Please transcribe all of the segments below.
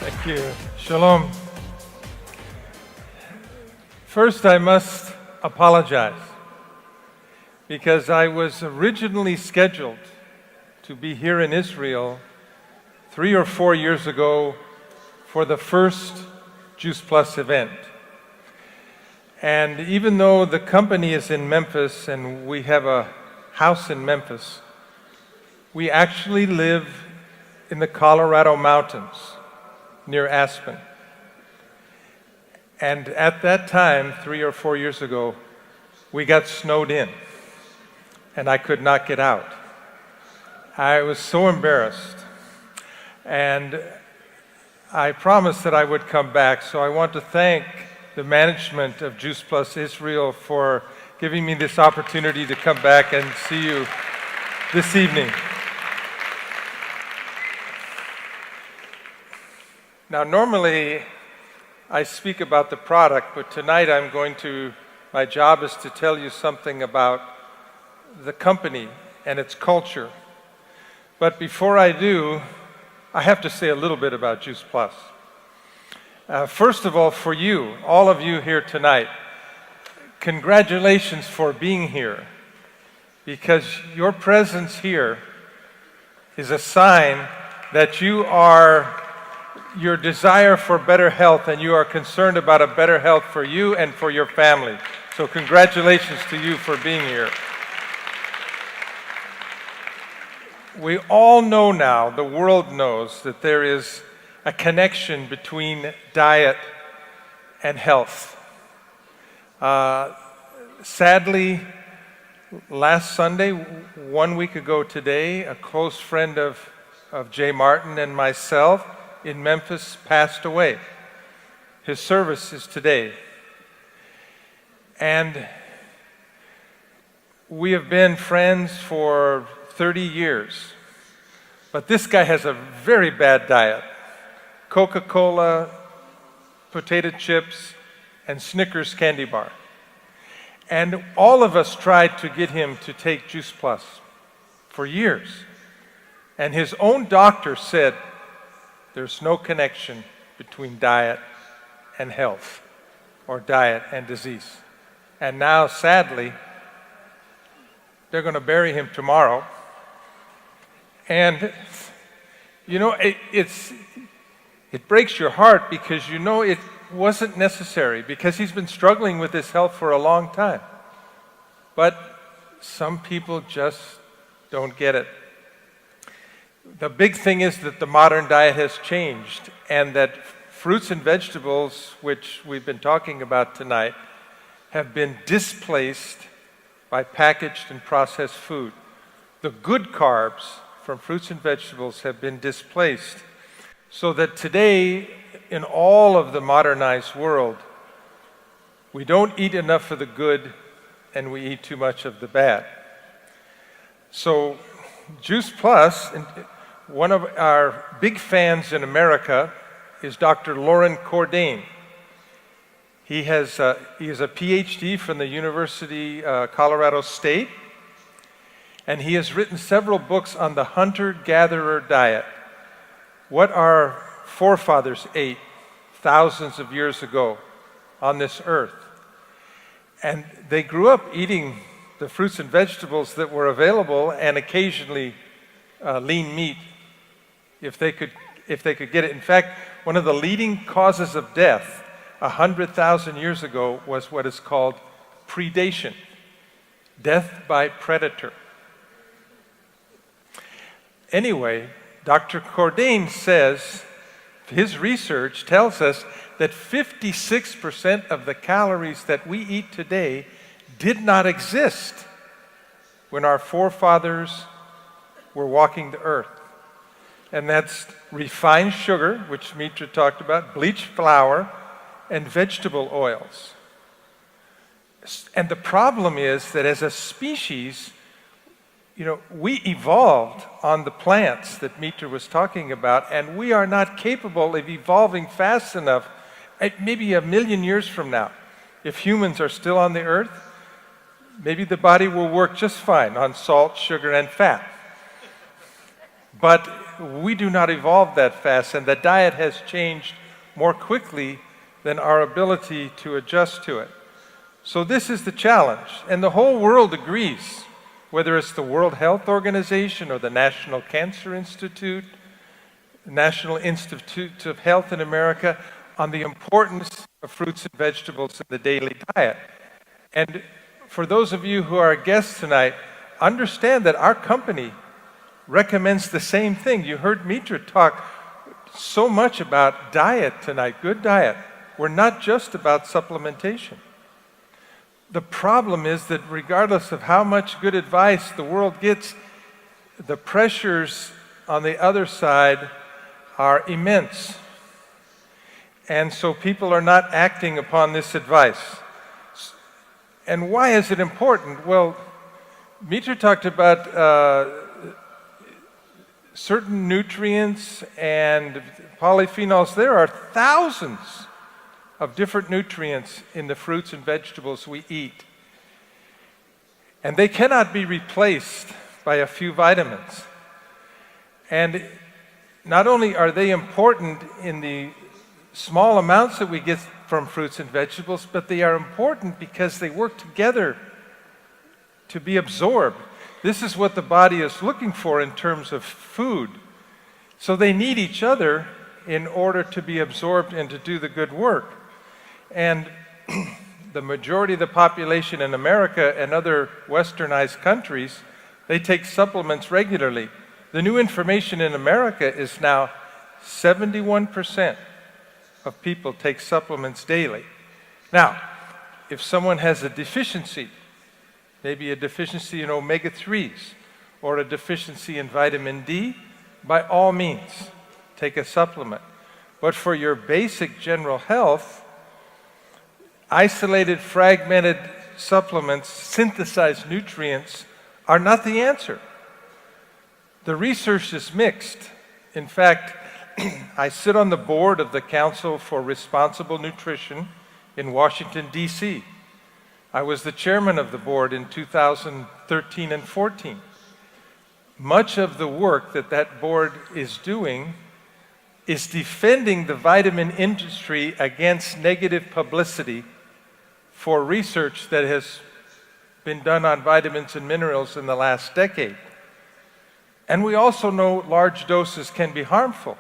Thank you. Shalom. First, I must apologize because I was originally scheduled to be here in Israel 3 or 4 years ago for the first Juice Plus event. And even though the company is in Memphis and we have a house in Memphis, we actually live in the Colorado mountains near Aspen. And at that time, 3 or 4 years ago, we got snowed in and I could not get out. I was so embarrassed. And I promised that I would come back, so I want to thank the management of Juice Plus Israel for giving me this opportunity to come back and see you this evening. Now, normally I speak about the product, but tonight my job is to tell you something about the company and its culture. But before I do, I have to say a little bit about Juice Plus. First of all, for you, all of you here tonight, congratulations for being here, because your presence here is a sign that your desire for better health, and you are concerned about a better health for you and for your family. So congratulations to you for being here. We all know now, the world knows, that there is a connection between diet and health. Sadly, last Sunday, 1 week ago today, a close friend of Jay Martin and myself in Memphis passed away. His service is today. And we have been friends for 30 years. But this guy has a very bad diet. Coca-Cola, potato chips, and Snickers candy bar. And all of us tried to get him to take Juice Plus for years. And his own doctor said, there's no connection between diet and health, or diet and disease. And now, sadly, they're going to bury him tomorrow. And, you know, it breaks your heart because you know it wasn't necessary, because he's been struggling with his health for a long time. But some people just don't get it. The big thing is that the modern diet has changed, and that fruits and vegetables, which we've been talking about tonight, have been displaced by packaged and processed food. The good carbs from fruits and vegetables have been displaced, so that today, in all of the modernized world, we don't eat enough of the good and we eat too much of the bad. So Juice Plus, one of our big fans in America is Dr. Loren Cordain. He is a PhD from the University Colorado State, and he has written several books on the hunter-gatherer diet, what our forefathers ate thousands of years ago on this earth. And they grew up eating the fruits and vegetables that were available, and occasionally lean meat if they could get it. In fact, one of the leading causes of death 100,000 years ago was what is called predation, death by predator. Anyway, Dr. Cordain says, his research tells us that 56% of the calories that we eat today did not exist when our forefathers were walking the earth. And that's refined sugar, which Mitra talked about, bleached flour, and vegetable oils. And the problem is that as a species, you know, we evolved on the plants that Mitra was talking about, and we are not capable of evolving fast enough, maybe 1 million years from now. If humans are still on the earth, maybe the body will work just fine on salt, sugar, and fat. But we do not evolve that fast, and the diet has changed more quickly than our ability to adjust to it. So this is the challenge, and the whole world agrees, whether it's the World Health Organization or the National Cancer Institute, National Institute of Health in America, on the importance of fruits and vegetables in the daily diet. And for those of you who are guests tonight, understand that our company recommends the same thing. You heard Mitra talk so much about diet tonight, good diet. We're not just about supplementation. The problem is that regardless of how much good advice the world gets, the pressures on the other side are immense. And so people are not acting upon this advice. And why is it important? Well, Mitra talked about certain nutrients and polyphenols. There are thousands of different nutrients in the fruits and vegetables we eat. And they cannot be replaced by a few vitamins. And not only are they important in the small amounts that we get from fruits and vegetables, but they are important because they work together to be absorbed. This is what the body is looking for in terms of food. So they need each other in order to be absorbed and to do the good work. And the majority of the population in America and other westernized countries, they take supplements regularly. The new information in America is now 71% of people take supplements daily. Now, if someone has a deficiency, maybe a deficiency in omega-3s or a deficiency in vitamin D, by all means, take a supplement. But for your basic general health, isolated, fragmented supplements, synthesized nutrients, are not the answer. The research is mixed. In fact, I sit on the board of the Council for Responsible Nutrition in Washington, D.C. I was the chairman of the board in 2013 and 14. Much of the work that that board is doing is defending the vitamin industry against negative publicity for research that has been done on vitamins and minerals in the last decade. And we also know large doses can be harmful.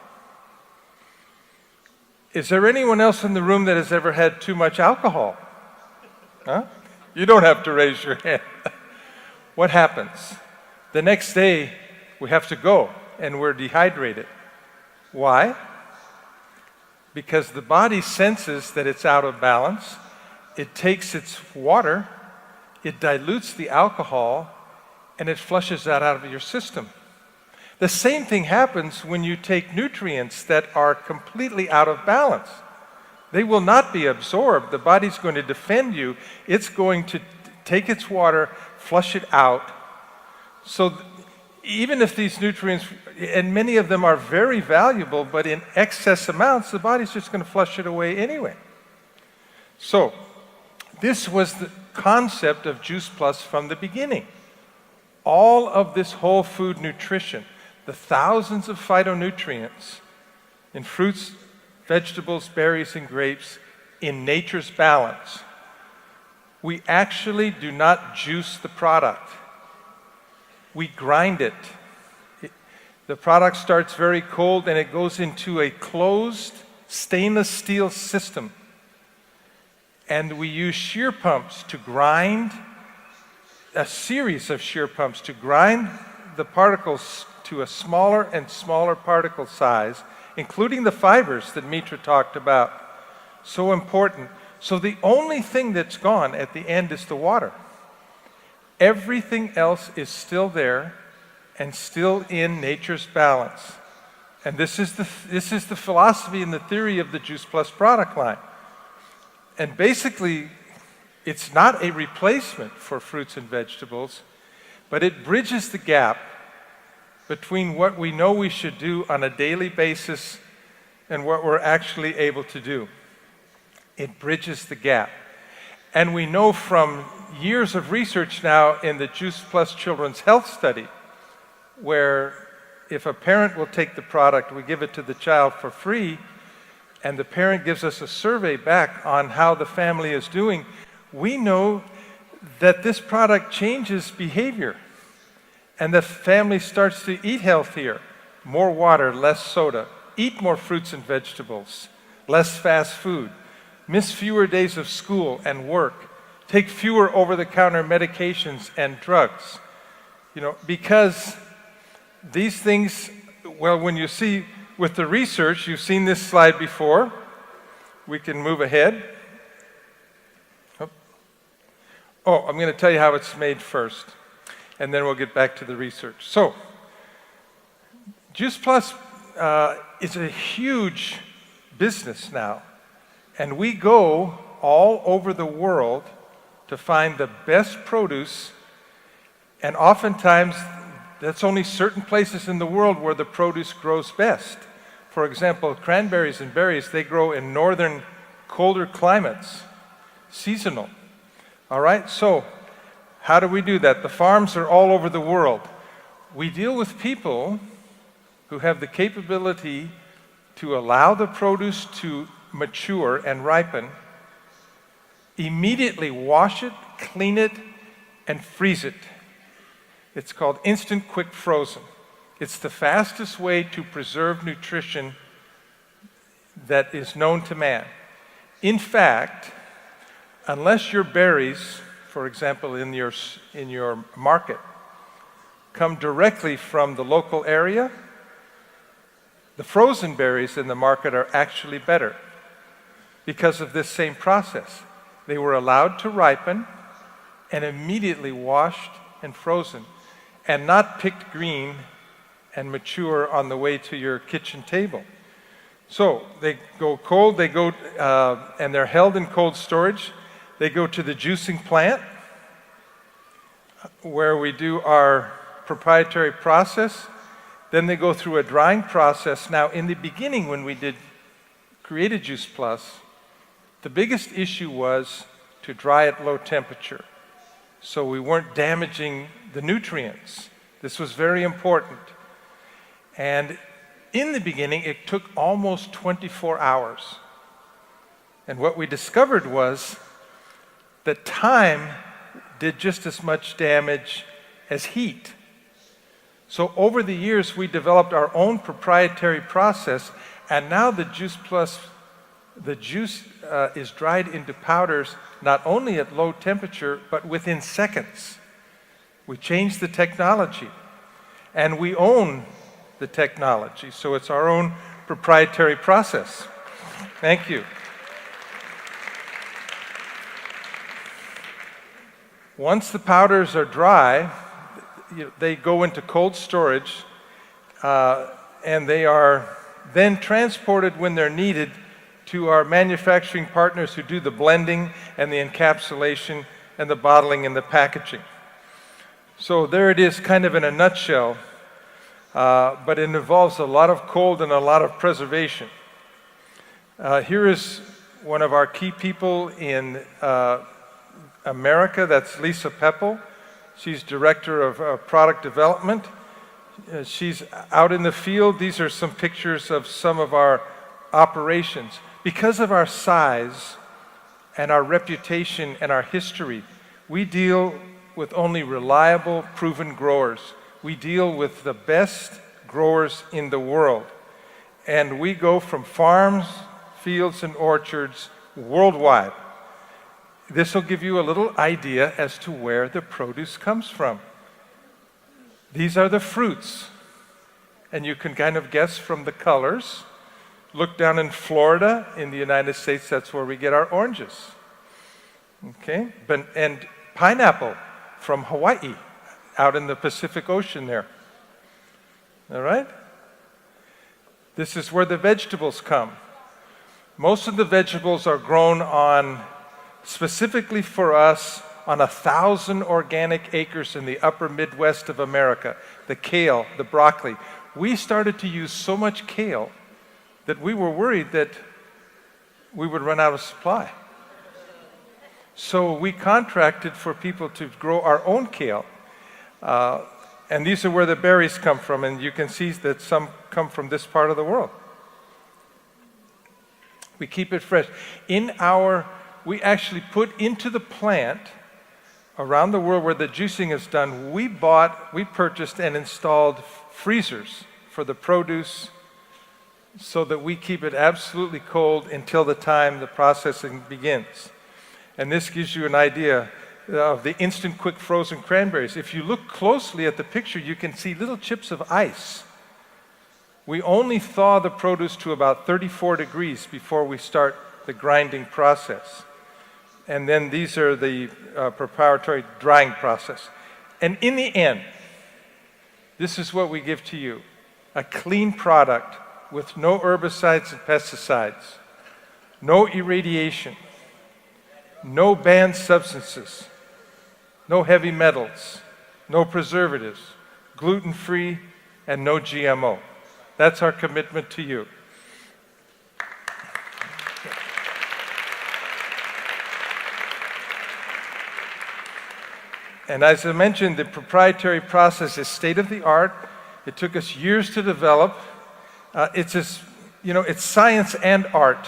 Is there anyone else in the room that has ever had too much alcohol? Huh? You don't have to raise your hand. What happens? The next day, we have to go, and we're dehydrated. Why? Because the body senses that it's out of balance. It takes its water, it dilutes the alcohol, and it flushes that out of your system. The same thing happens when you take nutrients that are completely out of balance. They will not be absorbed. The body's going to defend you. It's going to take its water, flush it out. So even if these nutrients, and many of them are very valuable, but in excess amounts, the body's just going to flush it away anyway. So this was the concept of Juice Plus from the beginning. All of this whole food nutrition, the thousands of phytonutrients in fruits, vegetables, berries, and grapes in nature's balance. We actually do not juice the product. We grind it. The product starts very cold and it goes into a closed stainless steel system. And we use shear pumps to grind, a series of shear pumps to grind the particles to a smaller and smaller particle size, including the fibers that Mitra talked about. So important. So the only thing that's gone at the end is the water. Everything else is still there and still in nature's balance. And this is the philosophy and the theory of the Juice Plus product line. And basically, it's not a replacement for fruits and vegetables, but it bridges the gap between what we know we should do on a daily basis and what we're actually able to do. It bridges the gap. And we know from years of research now in the Juice Plus Children's Health Study, where if a parent will take the product, we give it to the child for free, and the parent gives us a survey back on how the family is doing, we know that this product changes behavior. And the family starts to eat healthier, more water, less soda, eat more fruits and vegetables, less fast food, miss fewer days of school and work, take fewer over-the-counter medications and drugs. Because these things, well, when you see with the research, you've seen this slide before. We can move ahead. Oh, I'm going to tell you how it's made first, and then we'll get back to the research. So, Juice Plus is a huge business now, and we go all over the world to find the best produce, and oftentimes that's only certain places in the world where the produce grows best. For example, cranberries and berries, they grow in northern, colder climates, seasonal. All right, so how do we do that? The farms are all over the world. We deal with people who have the capability to allow the produce to mature and ripen, immediately wash it, clean it, and freeze it. It's called instant quick frozen. It's the fastest way to preserve nutrition that is known to man. In fact, unless your berries, for example, in your market, come directly from the local area, the frozen berries in the market are actually better because of this same process. They were allowed to ripen and immediately washed and frozen, and not picked green and mature on the way to your kitchen table. So they go cold, and they're held in cold storage. They go to the juicing plant, where we do our proprietary process. Then they go through a drying process. Now, in the beginning, when we created Juice Plus, the biggest issue was to dry at low temperature, so we weren't damaging the nutrients. This was very important. And in the beginning, it took almost 24 hours. And what we discovered was that time did just as much damage as heat. So over the years, we developed our own proprietary process, and now the juice is dried into powders not only at low temperature, but within seconds. We changed the technology, and we own the technology, so it's our own proprietary process. Thank you. Once the powders are dry, they go into cold storage, and they are then transported when they're needed to our manufacturing partners who do the blending and the encapsulation and the bottling and the packaging. So there it is, kind of in a nutshell, but it involves a lot of cold and a lot of preservation. Here is one of our key people in America, that's Lisa Peple. She's Director of Product Development. She's out in the field. These are some pictures of some of our operations. Because of our size and our reputation and our history, we deal with only reliable, proven growers. We deal with the best growers in the world. And we go from farms, fields, and orchards worldwide. This will give you a little idea as to where the produce comes from. These are the fruits, and you can kind of guess from the colors. Look down in Florida, in the United States, that's where we get our oranges. Okay? And pineapple from Hawaii, out in the Pacific Ocean there. All right? This is where the vegetables come. Most of the vegetables are grown on, specifically for us, on 1,000 organic acres in the upper Midwest of America. The kale, the broccoli. We started to use so much kale that we were worried that we would run out of supply. So we contracted for people to grow our own kale. And these are where the berries come from, and you can see that some come from this part of the world. We keep it fresh. We actually put into the plant around the world where the juicing is done, we purchased and installed freezers for the produce so that we keep it absolutely cold until the time the processing begins. And this gives you an idea of the instant quick frozen cranberries. If you look closely at the picture, you can see little chips of ice. We only thaw the produce to about 34 degrees before we start the grinding process. And then these are the proprietary drying process. And in the end, this is what we give to you: a clean product with no herbicides and pesticides, no irradiation, no banned substances, no heavy metals, no preservatives, gluten-free, and no GMO. That's our commitment to you. And as I mentioned, the proprietary process is state-of-the-art. It took us years to develop. It's science and art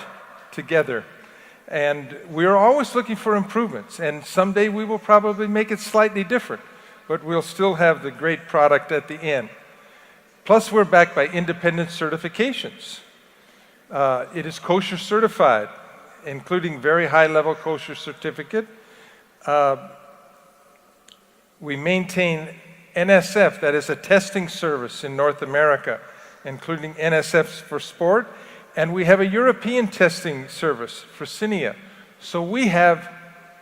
together. And we're always looking for improvements. And someday we will probably make it slightly different, but we'll still have the great product at the end. Plus, we're backed by independent certifications. It is kosher certified, including very high-level kosher certificate. We maintain NSF, that is a testing service in North America, including NSF for sport, and we have a European testing service for Cynia. So we have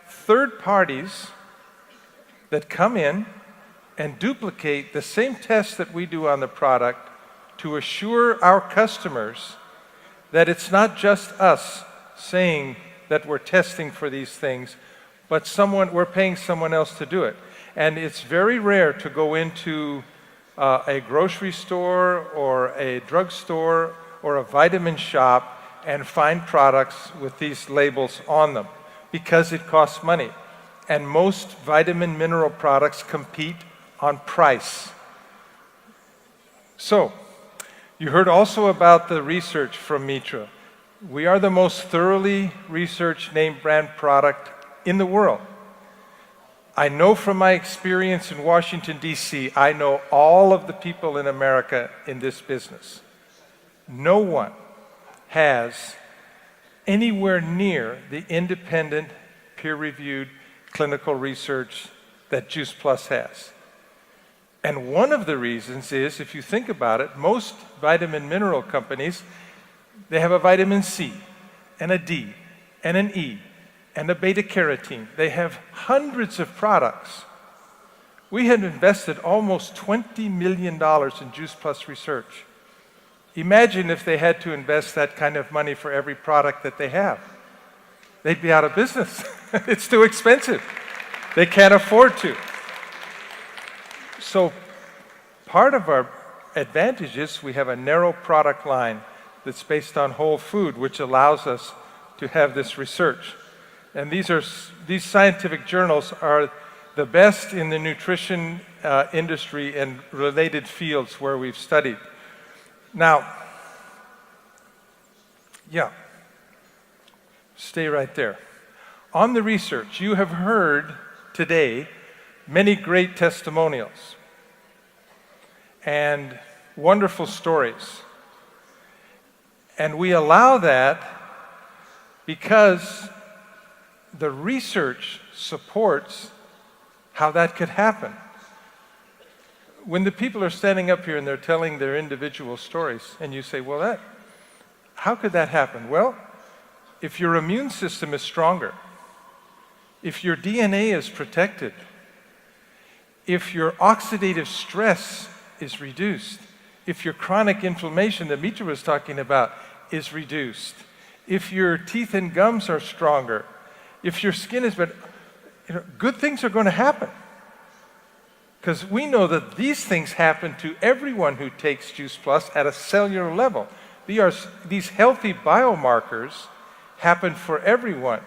third parties that come in and duplicate the same tests that we do on the product to assure our customers that it's not just us saying that we're testing for these things, but we're paying someone else to do it. And it's very rare to go into a grocery store or a drugstore or a vitamin shop and find products with these labels on them, because it costs money. And most vitamin mineral products compete on price. So, you heard also about the research from Mitra. We are the most thoroughly researched name brand product in the world. I know from my experience in Washington, D.C., I know all of the people in America in this business. No one has anywhere near the independent, peer-reviewed clinical research that Juice Plus has. And one of the reasons is, if you think about it, most vitamin mineral companies, they have a vitamin C and a D and an E and a beta-carotene. They have hundreds of products. We had invested almost $20 million in Juice Plus research. Imagine if they had to invest that kind of money for every product that they have. They'd be out of business. It's too expensive. They can't afford to. So part of our advantage is we have a narrow product line that's based on whole food, which allows us to have this research. And these scientific journals are the best in the nutrition industry and related fields where we've studied. Now, stay right there. On the research, you have heard today many great testimonials and wonderful stories. And we allow that because the research supports how that could happen. When the people are standing up here and they're telling their individual stories, and you say, well, how could that happen? Well, if your immune system is stronger, if your DNA is protected, if your oxidative stress is reduced, if your chronic inflammation that Mitra was talking about is reduced, if your teeth and gums are stronger, if your skin is better, good things are going to happen. Because we know that these things happen to everyone who takes Juice Plus at a cellular level. These healthy biomarkers happen for everyone.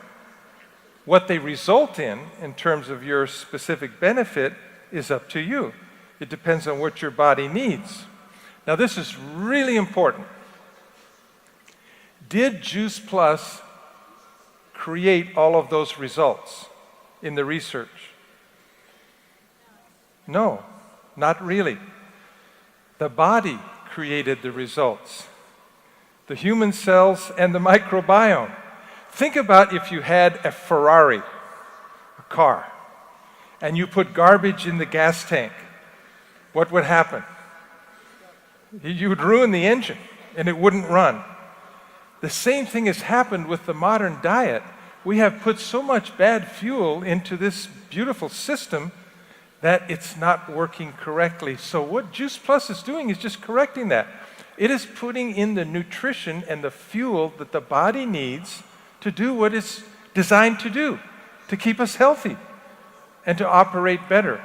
What they result in terms of your specific benefit, is up to you. It depends on what your body needs. Now, this is really important. Did Juice Plus create all of those results in the research? No, not really. The body created the results. The human cells and the microbiome. Think about if you had a Ferrari, a car, and you put garbage in the gas tank. What would happen? You would ruin the engine and it wouldn't run. The same thing has happened with the modern diet. We have put so much bad fuel into this beautiful system that it's not working correctly. So what Juice Plus is doing is just correcting that. It is putting in the nutrition and the fuel that the body needs to do what it's designed to do, to keep us healthy and to operate better.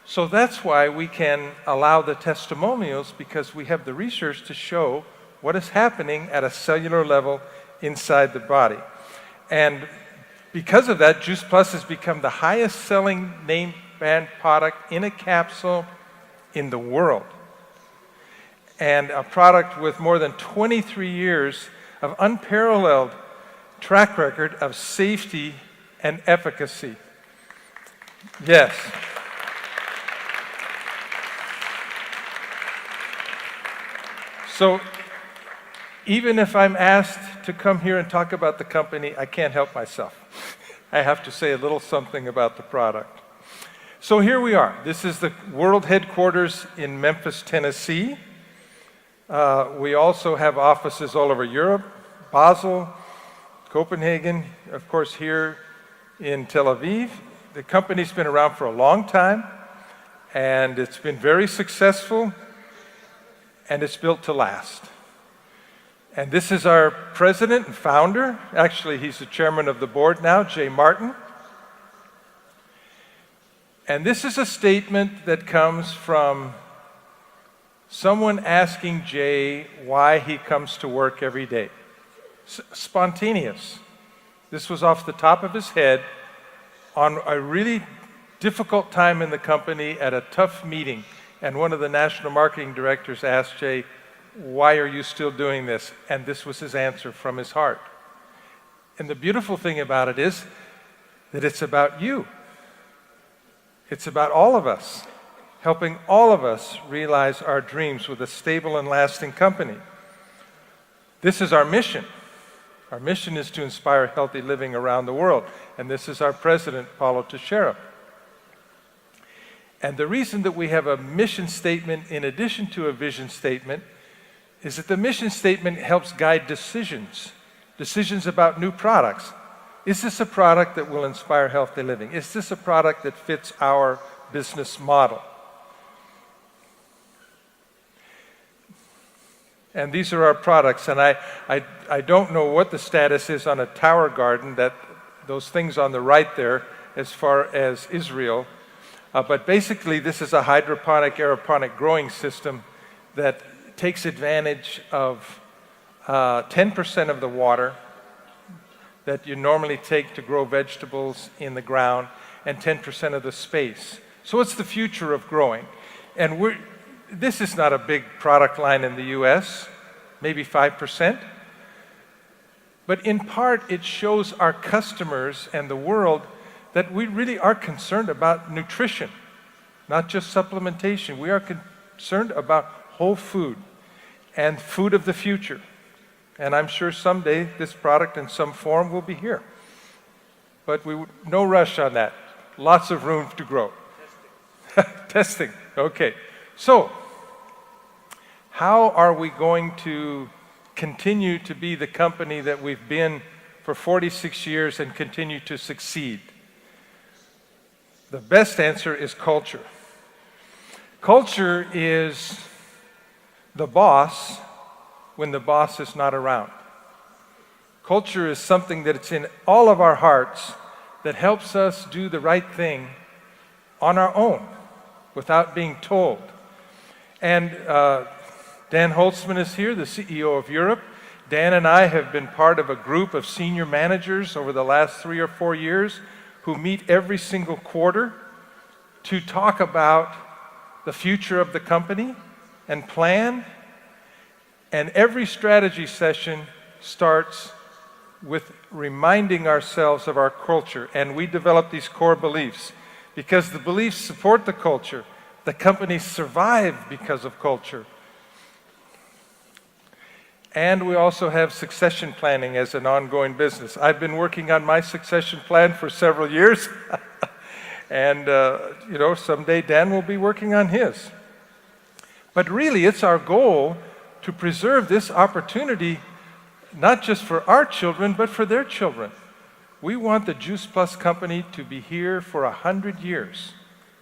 So that's why we can allow the testimonials, because we have the research to show what is happening at a cellular level inside the body. And because of that, Juice Plus has become the highest selling name brand product in a capsule in the world. And a product with more than 23 years of unparalleled track record of safety and efficacy. Yes. So even if I'm asked to come here and talk about the company, I can't help myself. I have to say a little something about the product. So here we are. This is the world headquarters in Memphis, Tennessee. We also have offices all over Europe, Basel, Copenhagen, of course here in Tel Aviv. The company's been around for a long time, and it's been very successful, and it's built to last. And this is our president and founder. Actually, he's the chairman of the board now, Jay Martin. And this is a statement that comes from someone asking Jay why he comes to work every day. Spontaneous. This was off the top of his head on a really difficult time in the company at a tough meeting. And one of the national marketing directors asked Jay, why are you still doing this? And this was his answer from his heart. And the beautiful thing about it is that it's about you. It's about all of us, helping all of us realize our dreams with a stable and lasting company. This is our mission. Our mission is to inspire healthy living around the world. And this is our president, Paulo Teixeira. And the reason that we have a mission statement in addition to a vision statement is that the mission statement helps guide decisions about new products. Is this a product that will inspire healthy living? Is this a product that fits our business model? And these are our products, and I don't know what the status is on a tower garden, that those things on the right there, as far as Israel. But basically, this is a hydroponic, aeroponic growing system that takes advantage of 10% of the water that you normally take to grow vegetables in the ground, and 10% of the space. So it's the future of growing. And this is not a big product line in the US, maybe 5%. But in part, it shows our customers and the world that we really are concerned about nutrition, not just supplementation. We are concerned about whole food and food of the future. And I'm sure someday this product in some form will be here. But no rush on that. Lots of room to grow. Testing. Okay. So, how are we going to continue to be the company that we've been for 46 years and continue to succeed? The best answer is culture. Culture is the boss when the boss is not around. Culture is something that's in all of our hearts that helps us do the right thing on our own without being told. And Dan Holtzman is here, the CEO of Europe. Dan and I have been part of a group of senior managers over the last 3 or 4 years who meet every single quarter to talk about the future of the company and plan. And every strategy session starts with reminding ourselves of our culture. And we develop these core beliefs because the beliefs support the culture. The companies survive because of culture. And we also have succession planning as an ongoing business. I've been working on my succession plan for several years. And, someday Dan will be working on his. But really, it's our goal to preserve this opportunity, not just for our children, but for their children. We want the Juice Plus company to be here for 100 years.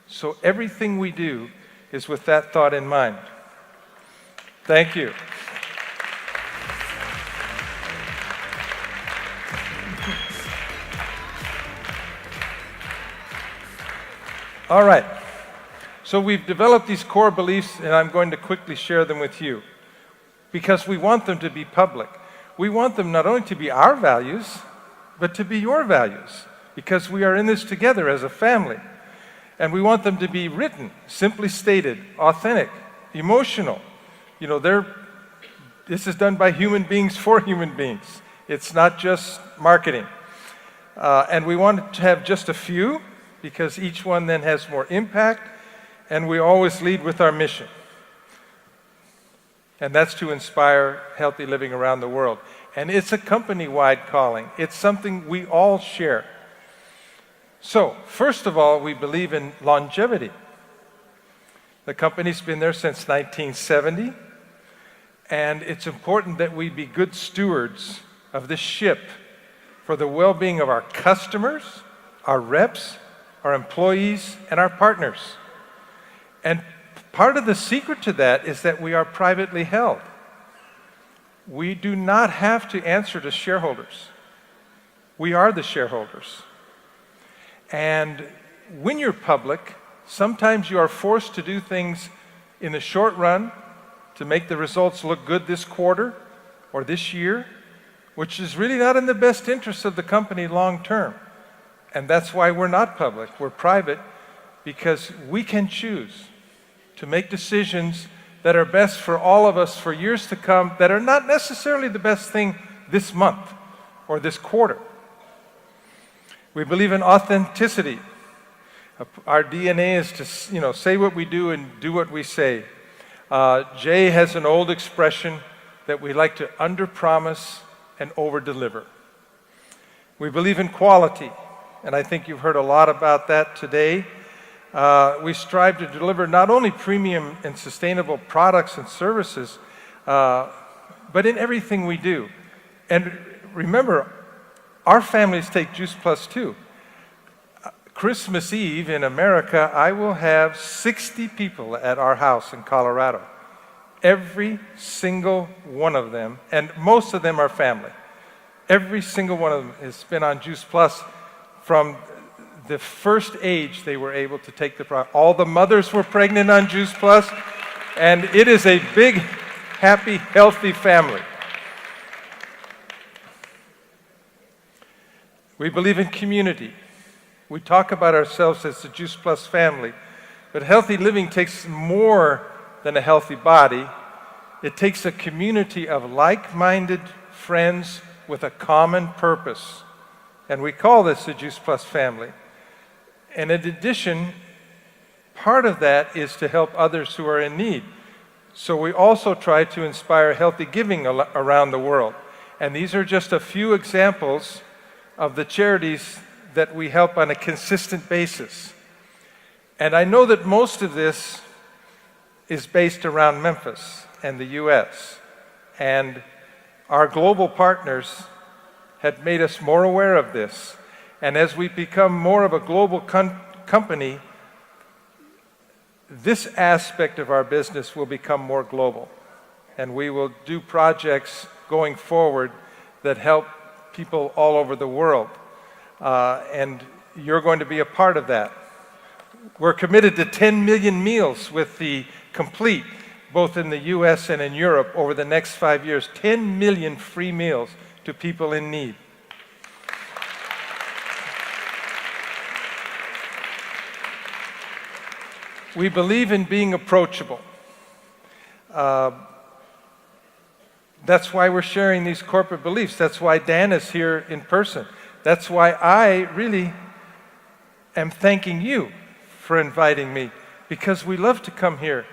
So everything we do is with that thought in mind. Thank you. All right, so we've developed these core beliefs, and I'm going to quickly share them with you because we want them to be public. We want them not only to be our values, but to be your values because we are in this together as a family. And we want them to be written, simply stated, authentic, emotional. This is done by human beings for human beings. It's not just marketing. And we want to have just a few, because each one then has more impact, and we always lead with our mission. And that's to inspire healthy living around the world. And it's a company-wide calling. It's something we all share. So, first of all, we believe in longevity. The company's been there since 1970, and it's important that we be good stewards of this ship for the well-being of our customers, our reps, our employees, and our partners. And part of the secret to that is that we are privately held. We do not have to answer to shareholders. We are the shareholders. And when you're public, sometimes you are forced to do things in the short run to make the results look good this quarter or this year, which is really not in the best interest of the company long term. And that's why we're not public. We're private because we can choose to make decisions that are best for all of us for years to come that are not necessarily the best thing this month or this quarter. We believe in authenticity. Our DNA is to, say what we do and do what we say. Jay has an old expression that we like to underpromise and overdeliver. We believe in quality. And I think you've heard a lot about that today. We strive to deliver not only premium and sustainable products and services, but in everything we do. And remember, our families take Juice Plus too. Christmas Eve in America, I will have 60 people at our house in Colorado. Every single one of them, and most of them are family. Every single one of them has been on Juice Plus from the first age they were able to take the product. All the mothers were pregnant on Juice Plus, and it is a big, happy, healthy family. We believe in community. We talk about ourselves as the Juice Plus family, but healthy living takes more than a healthy body. It takes a community of like-minded friends with a common purpose. And we call this the Juice Plus family. And in addition, part of that is to help others who are in need. So we also try to inspire healthy giving around the world. And these are just a few examples of the charities that we help on a consistent basis. And I know that most of this is based around Memphis and the U.S. And our global partners had made us more aware of this. And as we become more of a global company, this aspect of our business will become more global. And we will do projects going forward that help people all over the world. And you're going to be a part of that. We're committed to 10 million meals with the Complete, both in the U.S. and in Europe, over the next 5 years. 10 million free meals to people in need. We believe in being approachable. That's why we're sharing these corporate beliefs. That's why Dan is here in person. That's why I really am thanking you for inviting me, because we love to come here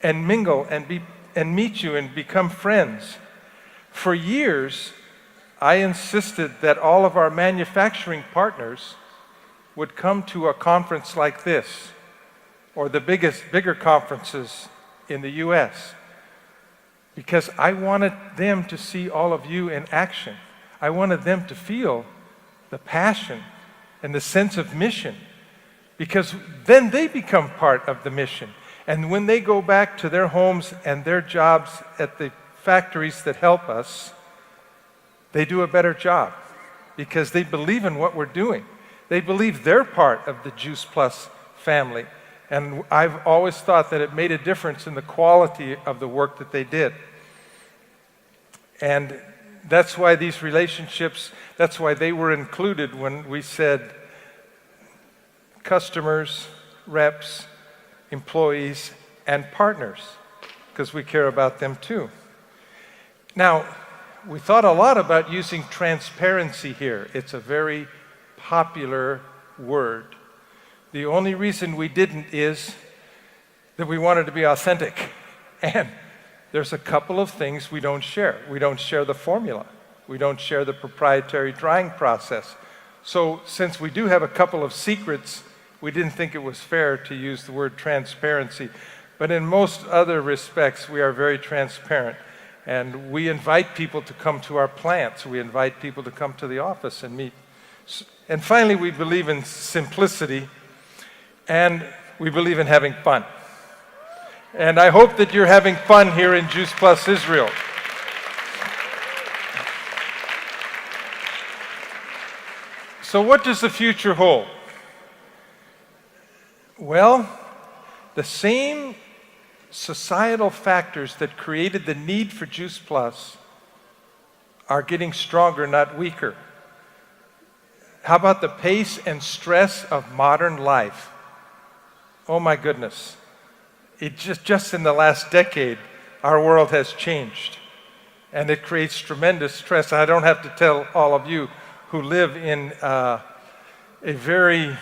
and mingle and meet you and become friends. For years, I insisted that all of our manufacturing partners would come to a conference like this, or the bigger conferences in the US, because I wanted them to see all of you in action. I wanted them to feel the passion and the sense of mission, because then they become part of the mission. And when they go back to their homes and their jobs at the factories that help us, they do a better job because they believe in what we're doing. They believe they're part of the Juice Plus family. And I've always thought that it made a difference in the quality of the work that they did. And that's why these relationships, that's why they were included when we said customers, reps, employees, and partners, because we care about them too. Now, we thought a lot about using transparency here. It's a very popular word. The only reason we didn't is that we wanted to be authentic. And there's a couple of things we don't share. We don't share the formula. We don't share the proprietary drying process. So since we do have a couple of secrets, we didn't think it was fair to use the word transparency. But in most other respects, we are very transparent. And we invite people to come to our plants. We invite people to come to the office and meet. And finally, we believe in simplicity. And we believe in having fun. And I hope that you're having fun here in Juice Plus Israel. So what does the future hold? Well, the same societal factors that created the need for Juice Plus are getting stronger, not weaker. How about the pace and stress of modern life? Oh my goodness. It just in the last decade, our world has changed. And it creates tremendous stress. I don't have to tell all of you who live in a very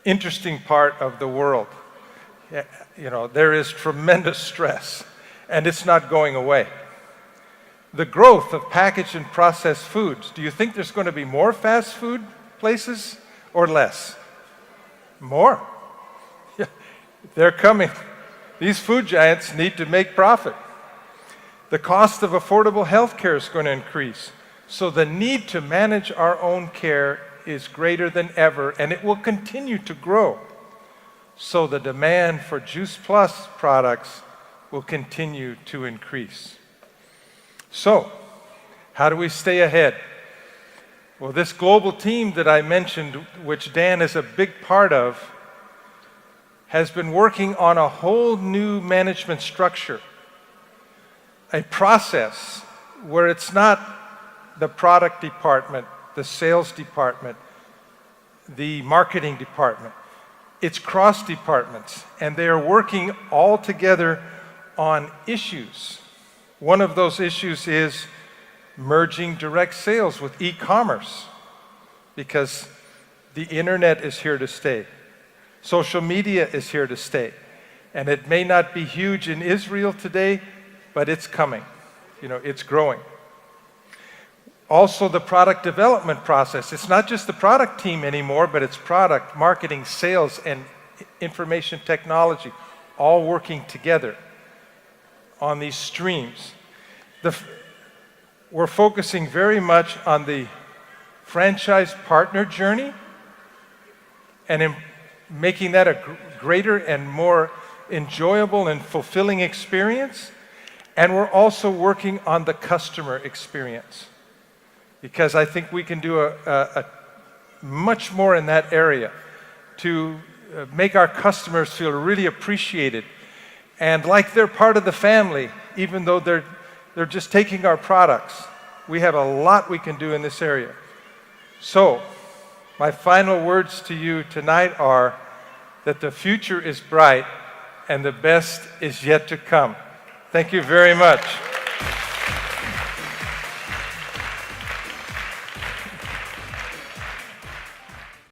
interesting part of the world. You know, there is tremendous stress, and it's not going away. The growth of packaged and processed foods. Do you think there's going to be more fast food places or less? More. They're coming. These food giants need to make profit. The cost of affordable health care is going to increase. So the need to manage our own care is greater than ever, and it will continue to grow. So the demand for Juice Plus products will continue to increase. So, how do we stay ahead? Well, this global team that I mentioned, which Dan is a big part of, has been working on a whole new management structure, a process where it's not the product department, the sales department, the marketing department. It's cross departments, and they are working all together on issues. One of those issues is merging direct sales with e-commerce, because the internet is here to stay. Social media is here to stay. And it may not be huge in Israel today, but it's coming. You know, it's growing. Also, the product development process. It's not just the product team anymore, but it's product, marketing, sales, and information technology, all working together on these streams. We're focusing very much on the franchise partner journey and in making that a greater and more enjoyable and fulfilling experience. And we're also working on the customer experience, because I think we can do a much more in that area to make our customers feel really appreciated and like they're part of the family, even though they're just taking our products. We have a lot we can do in this area. So, my final words to you tonight are that the future is bright and the best is yet to come. Thank you very much.